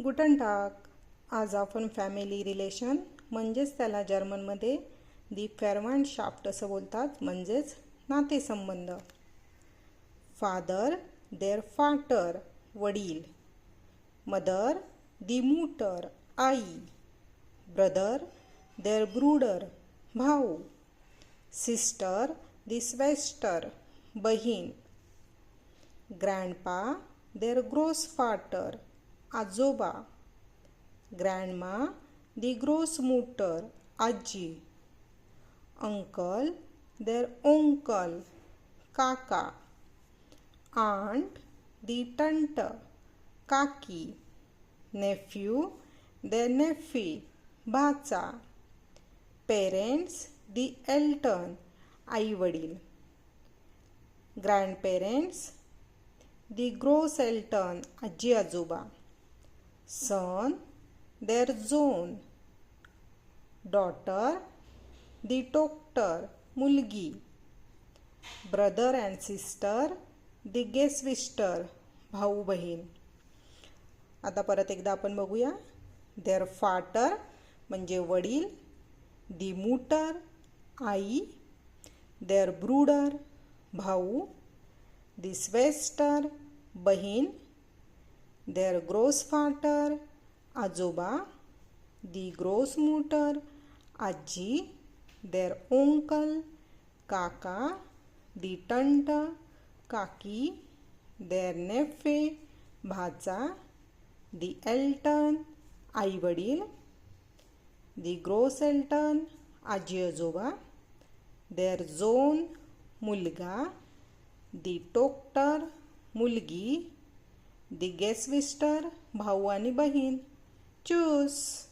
गुटन टाक. आज आपण फॅमिली रिलेशन म्हणजेच त्याला जर्मनमध्ये दी फॅरवांडशाफ्ट असं बोलतात, म्हणजेच नातेसंबंध. फादर देअर फाटर वडील, मदर दी मुटर आई, ब्रदर देअर ब्रूडर भाऊ, सिस्टर दी स्वेस्टर बहीण, ग्रँडपा देअर ग्रोसफाटर आजोबा, ग्रँडमा दी ग्रोसमुटर आजी, अंकल देअर ओंकल काका, आंट दी टंट काकी, नेफ्यू देअर नेफी भाचा, पेरेंट्स दी एल्टर्न आई वडील, ग्रँडपेरेंट्स दी ग्रोस एल्टर्न आजी आजोबा, सन देअर झोन, डॉटर दी टोक्टर मुलगी, ब्रदर अँड सिस्टर दी गेस्विस्टर भाऊ बहीण. आता परत एकदा आपण बघूया. देअर फाटर म्हणजे वडील, दी मुटर आई, देअर ब्रूडर भाऊ, दी स्वेस्टर बहीण, देअर ग्रोसफाटर आजोबा, दी ग्रोसमुटर आजी, देअर ओंकल काका, दी टंट काकी, देअर नेफे भाचा, दी एल्टर्न आई वडील, दी ग्रोस एल्टर्न आजी आजोबा, देअर झोन मुलगा, दी टोक्टर मुलगी, दी गेस्विस्टर भाऊ आणि बहीण. चूस.